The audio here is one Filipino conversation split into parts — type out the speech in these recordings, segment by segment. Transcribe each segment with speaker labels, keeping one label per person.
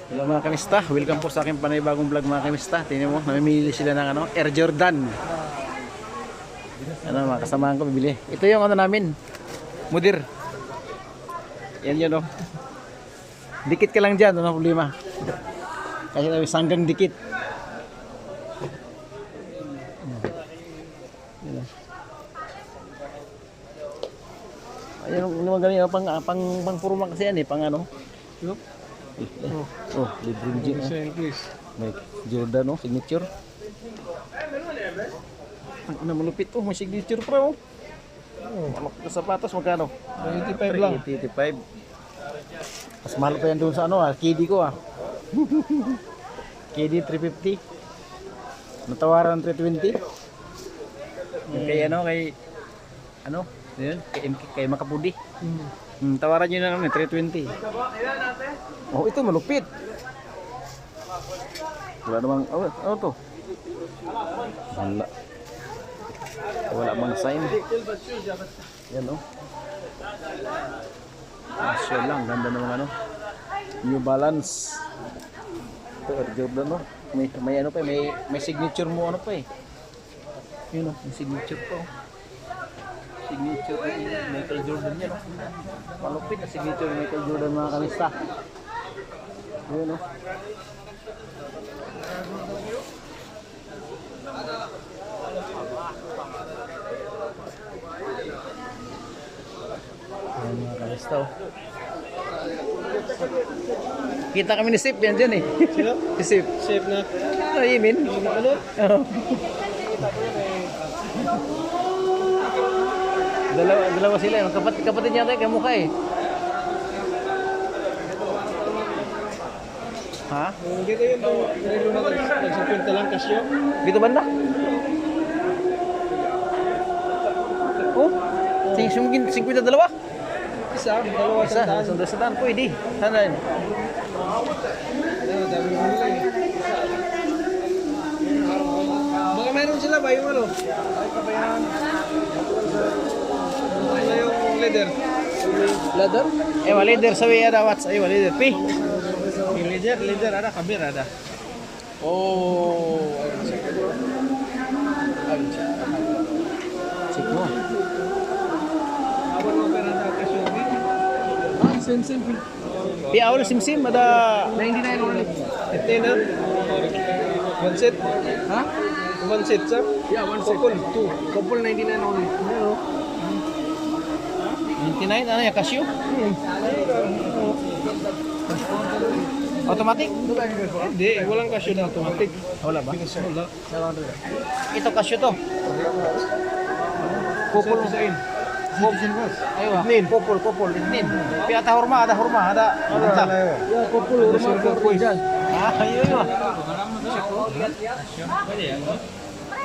Speaker 1: Hello mga kamista, welcome po sa aking panibagong vlog mga kamista. Tingnan mo, namimili sila ng Air Jordan. Ano mga kasamahan ko bibili. Ito yung namin, mudir. Yan yun Dikit ka lang dyan, ano problema. Kasi may sanggang dikit. Ayun, naman ganyan, pang puruma kasi yan pang ano. Lebron James. May Jordan signature. Ang malupit may signature pro. Malak na sapatos magkano?
Speaker 2: 85 lang.
Speaker 1: 85. Mas mahal pa yan doon sa KD ko KD 350. Natawaran 320. Kay yun, kay Makapudi. Tawaran nyo na 320. Ito malupit. Wala namang, ano to? Wala mang sign. Yan Asya lang, ganda naman New Balance. Ito Air Jordan May may signature mo Yun may signature po. Signature ni Michael Jordan yan Malupit na signature ni Michael Jordan mga kamista. Yun Ayan mga kamista Kita kami ni Sip yan dyan
Speaker 2: Sino?
Speaker 1: Si Sip.
Speaker 2: Sip na.
Speaker 1: Imin.
Speaker 2: Ano?
Speaker 1: Dalawa sila kapatid niya tayo kamukha Ha?
Speaker 2: Dito yung nilo na nagsapunta lang kasyo.
Speaker 1: Dito banda? Singin 52?
Speaker 2: Dalawa sa
Speaker 1: Sandaan pwede. Sana yun.
Speaker 2: dami mo nila Baka meron sila ba yung Ano yung leader?
Speaker 1: Leather? Leather sabi ada what's leather. Pi.
Speaker 2: Leader ada, kabir ada.
Speaker 1: Sigmo.
Speaker 2: Abang mo pera ada kasyo. Sim.
Speaker 1: Pi awal sim ada
Speaker 2: 99 only. Ito na. One set.
Speaker 1: Ha?
Speaker 2: One set, sir?
Speaker 1: Yeah, one set.
Speaker 2: Couple 99 only.
Speaker 1: 99 ano ya Casio? Automatic?
Speaker 2: Hindi, walang kasyo na automatic.
Speaker 1: Wala ba?
Speaker 2: Wala.
Speaker 1: Ito Casio to. Kupol
Speaker 2: Sa in.
Speaker 1: Aywa. Kupol. Itnin. Pi ada hurma. Ada.
Speaker 2: Ya, couple urma po dyan.
Speaker 1: Ayun.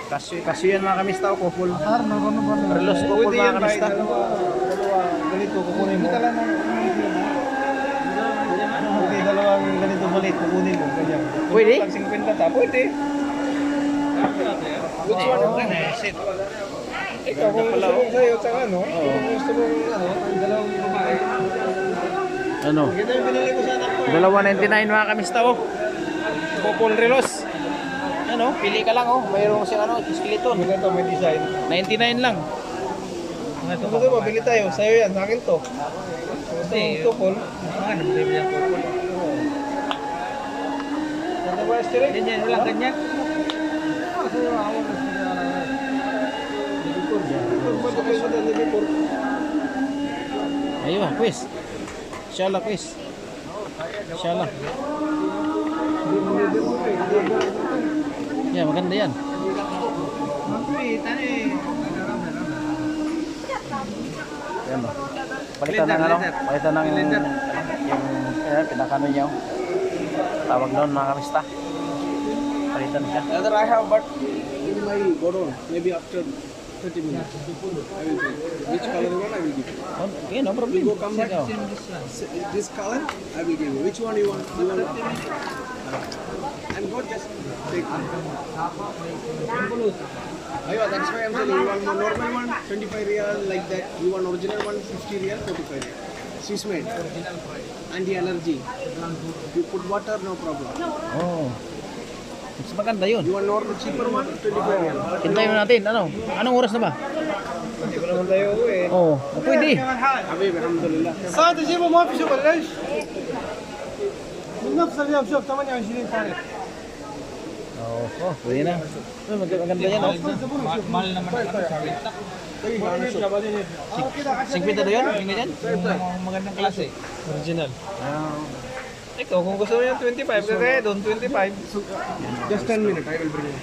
Speaker 1: Casio yan mga kamista kupol. Relos kupol mga kamista.
Speaker 2: Ganito, kukunin mo. Pwede dalawang ganito malit, kukunin mo. Ganyan.
Speaker 1: Pwede?
Speaker 2: Pag 50 ta, pwede. Which one? Ikaw, kung gusto mo sa'yo, tsaka kung gusto mo, dalawang babae. Ito yung binili ko sa anak ko.
Speaker 1: 2.99 mga kamista Kupol relos. Pili ka lang mayroong siyang skeleton.
Speaker 2: Ito, may design.
Speaker 1: 99 lang.
Speaker 2: Ito mo, mabili tayo. Sa'yo yan, sa akin to. Ito yung tukol. Ganda ba, Esther? Ganyan, walang ganyan.
Speaker 1: Ayun quiz. Inshallah quiz. Inshallah. Yeah, maganda yan. Yan Palitan ng yung pinakano niya. Tawag doon mga kamista. Palitan siya.
Speaker 2: Leather I have, but in my godown, maybe after 30 minutes. I will take. Which color you want, I will give you.
Speaker 1: Okay, no problem.
Speaker 2: You go come back. This color, I will give you. Which one you want? You want? And go just take one. That's why I'm telling you. You want normal one, 25 real like that. You want original one, 50 real, 45 real. Swiss made. Anti-allergy. put water, no problem.
Speaker 1: Oh. Mas maganda yun.
Speaker 2: You want normal cheaper one? 25 yan.
Speaker 1: Hintayin mo natin. Ano? Anong oras na ba?
Speaker 2: Hindi ko naman tayo eh.
Speaker 1: Oo. Oh, pwede.
Speaker 2: حبيبي الحمد لله. ساعة تجيبه ما في شغل ليش؟ من نفس اليوم شوف 28 تاريخ.
Speaker 1: Oo. Oh, pwede na. Maganda yan. Oh.
Speaker 2: Mahal naman
Speaker 1: Sigpita na yun? Tingnan yan?
Speaker 2: magandang klase. Original.
Speaker 1: Ah.
Speaker 2: Ito, kung gusto mo yung 25, kaya doon 25. Just 10 minutes, I will bring you.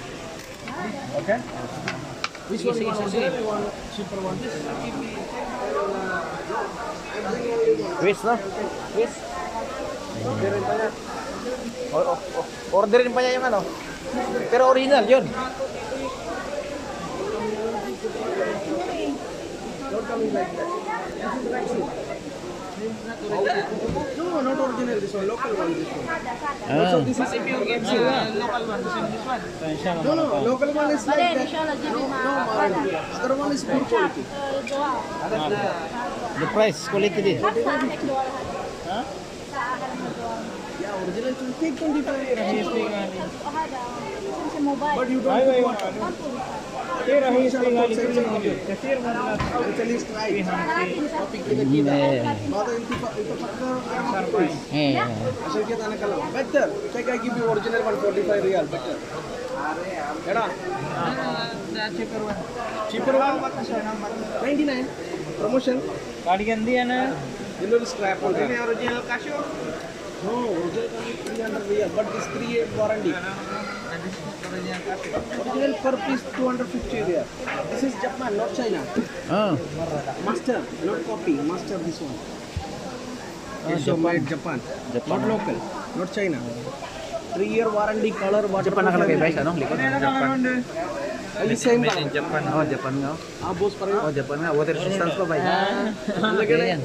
Speaker 2: Okay? Which one you want? Cheaper one?
Speaker 1: Quiz, no? Quiz. Orderin pa niya yung ano. Pero original yun.
Speaker 2: No, not original, this one, local one, this one.
Speaker 1: Ah.
Speaker 2: This is if you get local one, this one. No, local one is like that. Other one is poor quality.
Speaker 1: The price, quality din.
Speaker 2: Yeah, original will take 25 years. But you don't
Speaker 3: Ay,
Speaker 2: put water.
Speaker 3: फिर हम
Speaker 2: It's
Speaker 3: इसमें गाली
Speaker 2: at least try. Mother, عشان كده انا كلام better. Check, I give you original 145 real better. Era? Cheaper one? 99. Promotion.
Speaker 3: गाड़ी गंदी है ना
Speaker 2: You know scrap on that. Original Casio? No, original Casio 300 real, but this 3 year warranty. Original per piece 250 real. This is Japan, not China.
Speaker 1: Ah.
Speaker 2: Master, not copy. Master this one. Casio made Japan.
Speaker 1: Japan.
Speaker 2: Not local, not China. 3 year warranty, color, water.
Speaker 1: Japan nakalagay guys, ano? Likod.
Speaker 2: Ay, same lang.
Speaker 1: Japan. Oh, Japan nga.
Speaker 2: Ah, boss pareho.
Speaker 1: Oh, Japan nga. Water resistance pa ba? Lagyan na yan.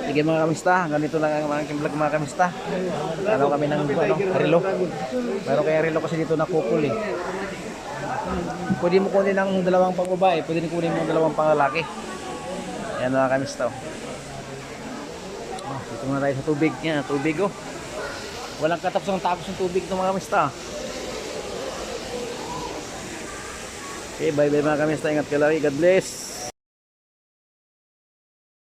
Speaker 1: Sige mga kamista, ganito lang ang mga vlog mga kamista. Araw kami ng relo. Pero kaya relo kasi dito nakukul eh. Pwede mo kunin ng dalawang pang babae, pwede mo kunin ng dalawang pang lalaki. Yan mga kamista. Oh, dito muna tayo sa tubig. Yan, tubig oh. Walang katapos ng tapos ng tubig ng mga kamista. Okay, bye bye mga kamista. Ingat kayo lagi. God bless.